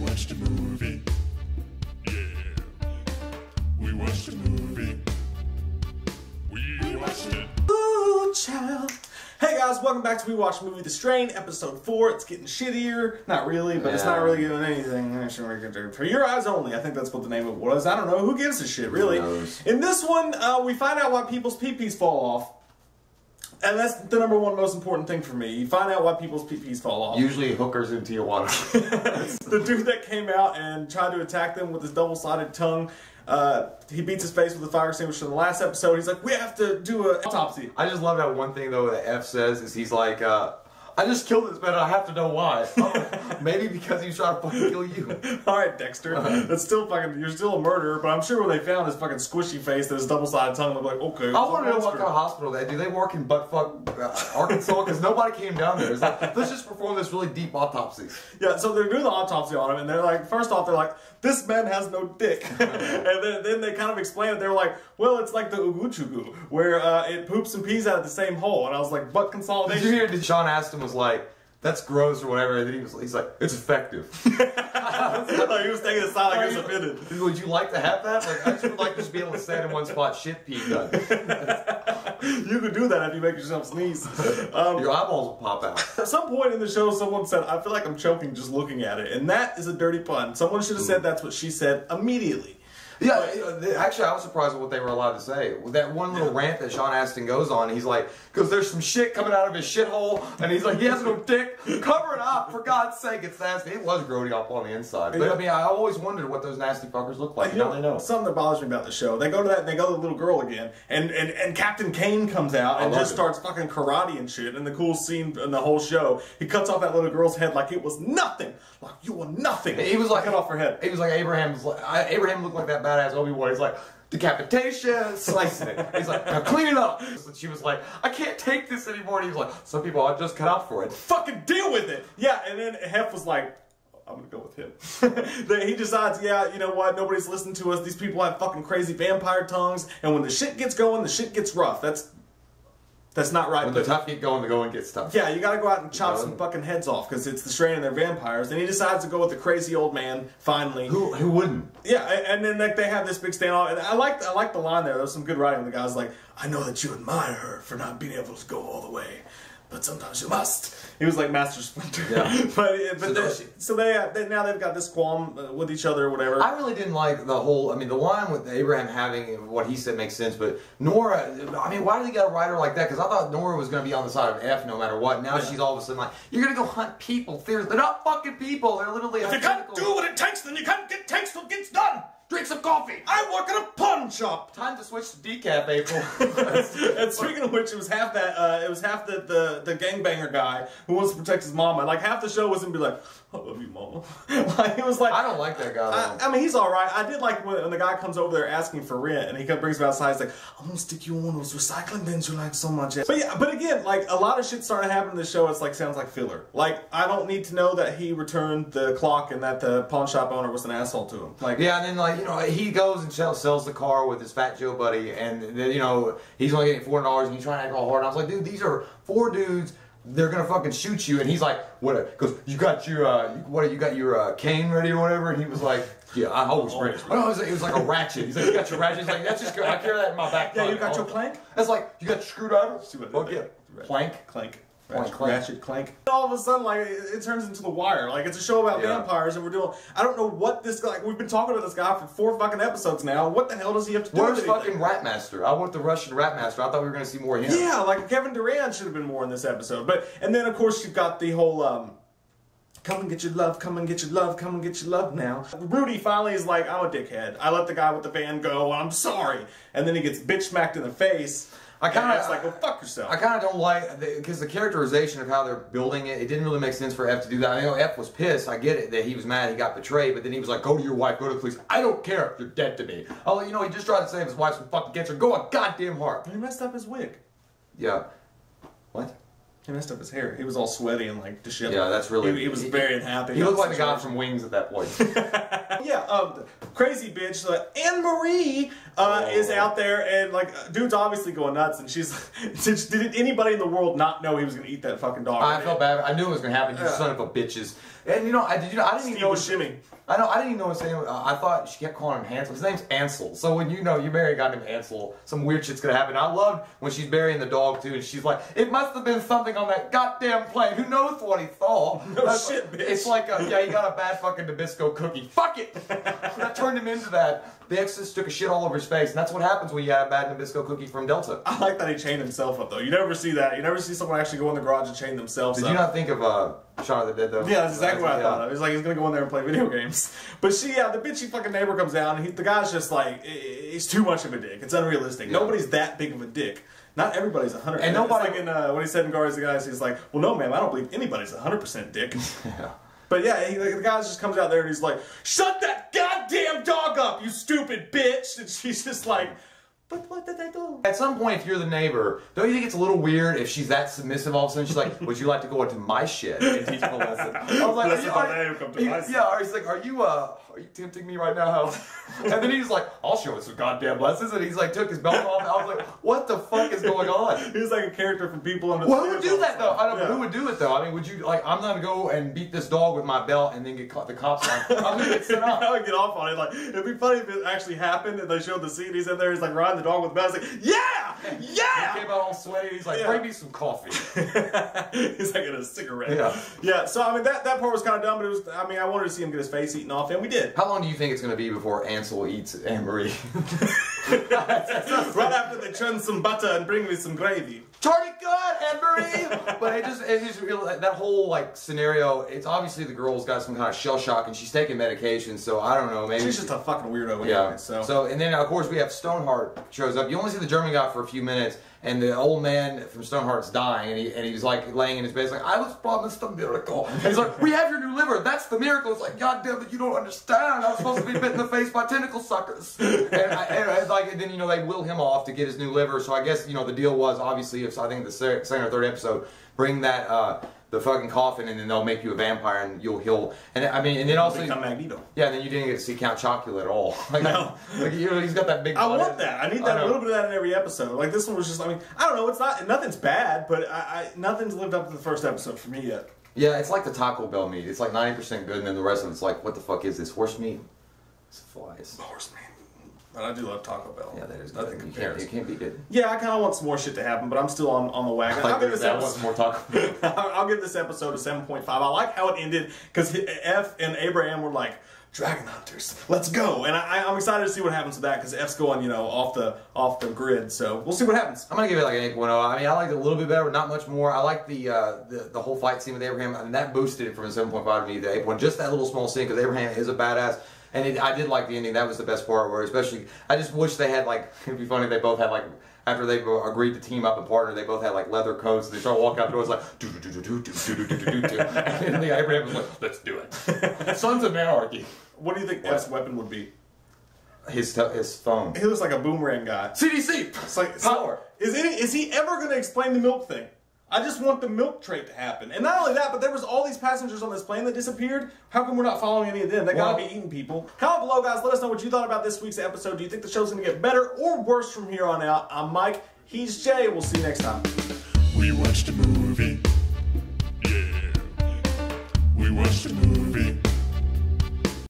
watched a movie. Yeah. We watched a movie. We watched it. Ooh, child. Hey guys, welcome back to We Watched Movie The Strain, episode 4. It's getting shittier. Not really, but it's not really doing anything. For your eyes only, I think that's what the name of it was. I don't know. Who gives a shit, really? In this one, we find out why people's pee-pees fall off. And that's the number one most important thing for me. You find out why people's pee-pees fall off. Usually hookers in Tijuana. The dude that came out and tried to attack them with his double-sided tongue, he beats his face with a fire extinguisher in the last episode. He's like, we have to do an autopsy. I just love that one thing, though, that F says, is he's like, I just killed this man, I have to know why. Maybe because he was trying to fucking kill you. Alright, Dexter. That's still fucking, you're still a murderer, but I'm sure when they found his fucking squishy face, that his double-sided tongue, they're like, okay. I want to know what kind of hospital they do. They work in buttfuck Arkansas? Because nobody came down there. It's like, let's just perform this really deep autopsy. Yeah, so they're doing the autopsy on him, and they're like, first off, they're like, this man has no dick. And then they kind of explain it. They're like, well, it's like the uguchugu, where it poops and pees out of the same hole. And I was like, butt consolidation. Did you hear that Sean Astin was like, that's gross or whatever, and then he's like, it's effective. Like he was taking a side like he was offended. Would you like to have that? Like, I just would like to just be able to stand in one spot, shit pee done. You could do that if you make yourself sneeze. Your eyeballs will pop out. At some point in the show, someone said, I feel like I'm choking just looking at it. And that is a dirty pun. Someone should have said that's what she said immediately. Yeah, actually, I was surprised at what they were allowed to say. With that one little rant that Sean Astin goes on, he's like, because there's some shit coming out of his shithole, and he's like, he has no dick, cover it up, for God's sake, it's nasty. It was grody up on the inside. But, I mean, I always wondered what those nasty fuckers look like. Now they know. Something that bothers me about the show, they go to that, and they go to the little girl again, and Captain Kane comes out, and just starts fucking karate and shit, and the coolest scene in the whole show, he cuts off that little girl's head like it was nothing. Like, you were nothing. He was like, cut off her head. He was like Abraham looked like that badass Obi-Wan. He's like, decapitation, slicing it. He's like, now clean it up. And she was like, I can't take this anymore. And he was like, some people I'll just cut out for it. Fucking deal with it. Yeah, and then Hef was like, I'm gonna go with him. Then he decides, yeah, you know what, nobody's listening to us. These people have fucking crazy vampire tongues, and when the shit gets going, the shit gets rough. That's not right. When the tough get going, the going gets tough. Yeah, you gotta go out and chop some fucking heads off, because it's the strain and they're vampires. And he decides to go with the crazy old man, finally. Who wouldn't? Yeah, and then like, they have this big standoff. And I like the line there. There's some good writing. The guy's like, I know that you admire her for not being able to go all the way, but sometimes you must. He was like Master Splinter. Yeah. So now they've got this qualm with each other or whatever. I really didn't like the whole, I mean, the line with Abraham having what he said makes sense, but Nora, I mean, why did he got a writer like that? Because I thought Nora was going to be on the side of F no matter what. Now she's all of a sudden like, you're going to go hunt people. They're not fucking people. They're literally... If you can't do what it takes, then you can't get takes what gets done. Drink some coffee. I work at a pawn shop. Time to switch to decaf, April. And speaking of which, it was half that. It was half the gangbanger guy who wants to protect his mama. Like half the show was him be like, I love you, mama. Like he was like, I don't like that guy. I mean, he's all right. I did like when the guy comes over there asking for rent, and he brings him outside. He's like, I'm gonna stick you on one of those recycling bins you like so much. But yeah, but again, like a lot of shit starting to happen in the show. It's like sounds like filler. Like I don't need to know that he returned the clock and that the pawn shop owner was an asshole to him. Like yeah, and then like. You know, he goes and sells the car with his Fat Joe buddy, and then, you know, he's only getting $400, and he's trying to act all hard. And I was like, dude, these are 4 dudes. They're gonna fucking shoot you. And he's like, what? Because you got your cane ready or whatever. And he was like, yeah, I always ready. Oh, it was like a ratchet. He's like, you got your ratchet. He's like, that's just good. I carry that in my back. Yeah, you got your clank. That's like, you got your screwdriver. Oh yeah, clank. Ratchet, clank. All of a sudden, like, it turns into The Wire. Like, it's a show about vampires, and we're doing... I don't know what this guy... Like, we've been talking to this guy for 4 fucking episodes now. What the hell does he have to do with anything? Where's fucking Ratmaster? I want the Russian Ratmaster. I thought we were going to see more of him. Yeah, like, Kevin Durant should have been more in this episode. And then, of course, you've got the whole, come and get your love, come and get your love, come and get your love now. Rudy finally is like, I'm a dickhead. I let the guy with the van go, and I'm sorry. And then he gets bitch smacked in the face. I kind of like, well, fuck yourself. I kind of don't like, because the characterization of how they're building it, it didn't really make sense for F to do that. I know F was pissed. I get it that he was mad, he got betrayed, but then he was like, go to your wife, go to the police. I don't care if you're dead to me. Oh, you know, he just tried to save his wife from fucking cancer. Go a goddamn heart. He messed up his wig. Yeah. What? He messed up his hair. He was all sweaty and like disheveled. Yeah, that's really... He was very unhappy. He looked like the guy from Wings at that point. Yeah, crazy bitch. Anne Marie is out there, and like, dude's obviously going nuts, and she's. Did anybody in the world not know he was gonna eat that fucking dog? I felt bad. I knew it was gonna happen. You son of a bitches. And you know, I didn't even know. Shimmy. I didn't even know his name. I thought she kept calling him Hansel. His name's Ansel. So when you marry a guy named Ansel, some weird shit's gonna happen. I loved when she's burying the dog too, and she's like, "It must have been something on that goddamn plane. Who knows what he thought?" No shit, bitch. It's like, yeah, he got a bad fucking Nabisco cookie. Fuck it. That turned him into that. The Exorcist took a shit all over his face, and that's what happens when you have a bad Nabisco cookie from Delta. I like that he chained himself up though. You never see that. You never see someone actually go in the garage and chain themselves up. Did you not think of Shaun of the Dead though? Yeah, that's exactly what I thought of. It's like he's gonna go in there and play video games. But the bitchy fucking neighbor comes down, and the guy's just like, he's too much of a dick. It's unrealistic. Yeah. Nobody's that big of a dick. Not everybody's 100%. And nobody. It's like when he said in Guardians of the Galaxy, he's like, well, no, ma'am, I don't believe anybody's 100% dick. Yeah. But yeah, the guy just comes out there and he's like, shut that goddamn dog up, you stupid bitch! And she's just like, but what did I do? At some point, if you're the neighbor, don't you think it's a little weird if she's that submissive all of a sudden? She's like, would you like to go into my shed and teach me a lesson? I was like, he's like, are you tempting me right now? And then he's like, I'll show you some goddamn lessons. And he's like, took his belt off. And I was like, what the fuck is going on? He's like a character from People Under the Well, who would do that though? I don't know. Who would do it though? I mean, would you, like, I'm gonna go and beat this dog with my belt and then get the cops on. I'm gonna get set up. I would get off on it. Like, it'd be funny if it actually happened and they showed the scene. He's in there, he's like riding the dog with the belt. He's like, yeah! He came out all sweaty. He's like, bring me some coffee. He's like, in a cigarette. Yeah, so I mean, that part was kind of dumb, but it was, I mean, I wanted to see him get his face eaten off, and we did. How long do you think it's gonna be before Ansel eats Anne Marie? Right after they churn some butter and bring me some gravy. Pretty good, Anne Marie! But it just real, that whole like scenario, it's obviously the girl's got some kind of shell shock and she's taking medication, so I don't know, maybe she's just a fucking weirdo anyway. Yeah. So and then of course we have Stoneheart shows up. You only see the German guy for a few minutes, and the old man from Stoneheart's dying, and he was like laying in his bed. He's like, I was promised a miracle. And he's like, we have your new liver. That's the miracle. It's like, God damn it, you don't understand. I was supposed to be bit in the face by tentacle suckers. And then they will him off to get his new liver. So I guess the deal was obviously if I think the second or third episode, bring that the fucking coffin, and then they'll make you a vampire and you'll heal. And I mean, and then also become Magneto. Yeah, and then you didn't get to see Count Chocula at all. Like, no, he's got that big. I want that. I need that. A little bit of that in every episode. Like this one was just. I mean, I don't know. It's nothing's bad, but nothing's lived up to the first episode for me yet. Yeah, it's like the Taco Bell meat. It's like 90% good, and then the rest of it's like, what the fuck is this? Horse meat? It's flies. Horse meat. But I do love Taco Bell. Yeah, that is nothing compares. You can't beat it. Yeah, I kind of want some more shit to happen, but I'm still on the wagon. I'll give this more Taco Bell. I'll give this episode a 7.5. I like how it ended because F and Abraham were like, Dragon Hunters, let's go! And I'm excited to see what happens with that because F's going, off the grid. So we'll see what happens. I'm gonna give it like an 8.0. I mean, I liked it a little bit better, but not much more. I like the whole fight scene with Abraham, and that boosted it from a 7.5 to me to 8.1. Just that little small scene because Abraham is a badass. And I did like the ending. That was the best part. Where especially, I just wish they had like. It'd be funny if they both had like. After they agreed to team up and partner, they both had like leather coats. And they start walking out the doors like do do do do do do do do do do. And the Abraham was like, "Let's do it." Sons of Anarchy. What do you think F's weapon would be? His phone. He looks like a boomerang guy. CDC. It's like power. Is he ever going to explain the milk thing? I just want the milk trait to happen. And not only that, but there was all these passengers on this plane that disappeared. How come we're not following any of them? They gotta be eating people. Comment below, guys. Let us know what you thought about this week's episode. Do you think the show's gonna get better or worse from here on out? I'm Mike. He's Jay. We'll see you next time. We watched a movie. Yeah. We watched a movie.